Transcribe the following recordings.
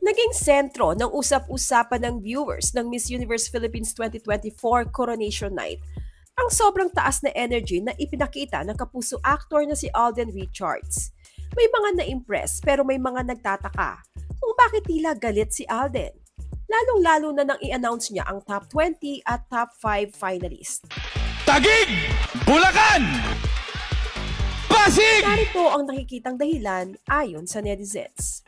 Naging sentro ng usap-usapan ng viewers ng Miss Universe Philippines 2024 Coronation Night ang sobrang taas na energy na ipinakita ng kapuso actor na si Alden Richards. May mga na-impress pero may mga nagtataka kung bakit tila galit si Alden. Lalong-lalo na nang i-announce niya ang top 20 at top 5 finalists. Taguig! Bulacan! Pasig! Narito ang nakikitang dahilan ayon sa netizens.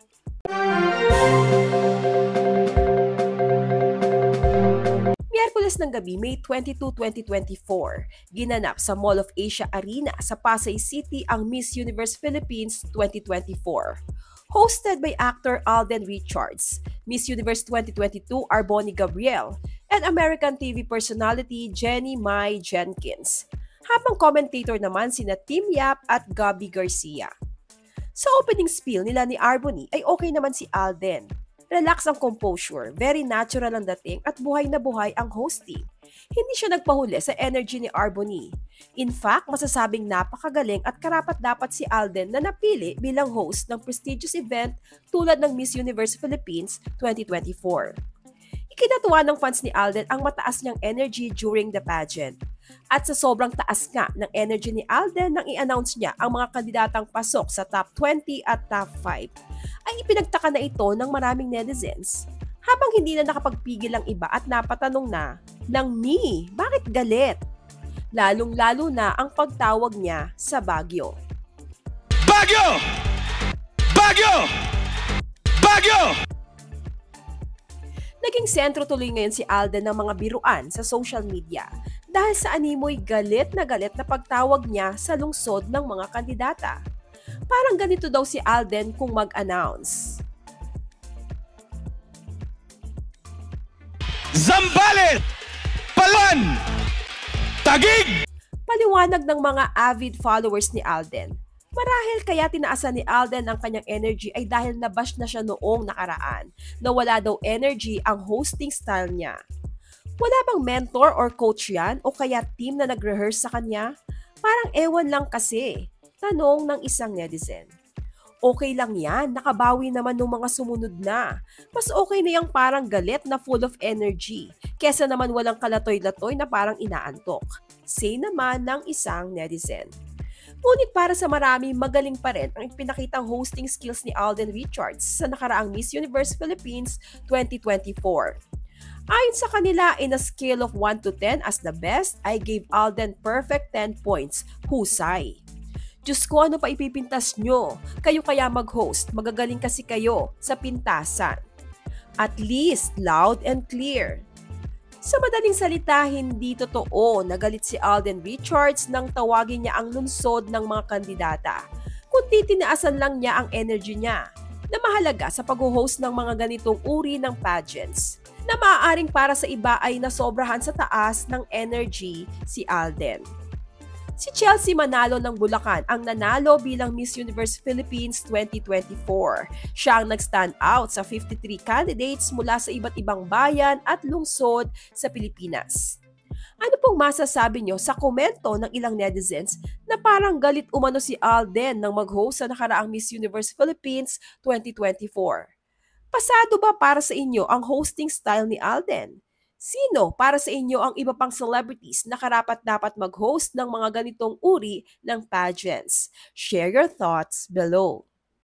Miyerkules ng gabi, May 22, 2024, ginanap sa Mall of Asia Arena sa Pasay City ang Miss Universe Philippines 2024. Hosted by actor Alden Richards, Miss Universe 2022 Arboni Gabriel, and American TV personality Jenny Mai Jenkins. Habang commentator naman sina Tim Yap at Gabby Garcia. Sa opening spiel nila ni Arboni ay okay naman si Alden. Relax ang composure, very natural ang dating at buhay na buhay ang hosting. Hindi siya nagpahuli sa energy ni Arboni. In fact, masasabing napakagaling at karapat-dapat si Alden na napili bilang host ng prestigious event tulad ng Miss Universe Philippines 2024. Ikinatuwa ng fans ni Alden ang mataas niyang energy during the pageant. At sa sobrang taas nga ng energy ni Alden nang i-announce niya ang mga kandidatang pasok sa top 20 at top 5, ay ipinagtaka na ito ng maraming netizens. Habang hindi na nakapagpigil ang iba at napatanong na ng me, bakit galit? Lalong-lalo na ang pagtawag niya sa Baguio. Baguio! Baguio! Baguio! Naging sentro tuloy ngayon si Alden ng mga biruan sa social media dahil sa animoy galit na pagtawag niya sa lungsod ng mga kandidata. Parang ganito daw si Alden kung mag-announce. Zambales! Palan! Taguig! Paliwanag ng mga avid followers ni Alden. Marahil kaya tinaasan ni Alden ang kanyang energy ay dahil nabash na siya noong nakaraan na wala daw energy ang hosting style niya. Wala bang mentor or coach yan o kaya team na nag-rehearse sa kanya? Parang ewan lang kasi. Tanong ng isang netizen. Okay lang yan, nakabawi naman ng mga sumunod na. Mas okay na yung parang galit na full of energy kesa naman walang kalatoy-latoy na parang inaantok. Say naman ng isang netizen. Ngunit para sa marami, magaling pa rin ang ipinakitang hosting skills ni Alden Richards sa nakaraang Miss Universe Philippines 2024. Ayon sa kanila, in a scale of 1 to 10 as the best, I gave Alden perfect 10 points. Husay! Diyos ko, ano pa ipipintas nyo? Kayo kaya mag-host, magagaling kasi kayo sa pintasan. At least, loud and clear. Sa madaling salita, hindi totoo nagalit si Alden Richards nang tawagin niya ang lungsod ng mga kandidata. Kundi tinaasan lang niya ang energy niya na mahalaga sa pag-host ng mga ganitong uri ng pageants na maaaring para sa iba ay nasobrahan sa taas ng energy si Alden. Si Chelsea Manalo ng Bulacan ang nanalo bilang Miss Universe Philippines 2024. Siya ang nag-stand out sa 53 candidates mula sa iba't ibang bayan at lungsod sa Pilipinas. Ano pong masasabi nyo sa komento ng ilang netizens na parang galit umano si Alden nang mag-host sa nakaraang Miss Universe Philippines 2024? Pasado ba para sa inyo ang hosting style ni Alden? Sino para sa inyo ang iba pang celebrities na karapat-dapat mag-host ng mga ganitong uri ng pageants? Share your thoughts below.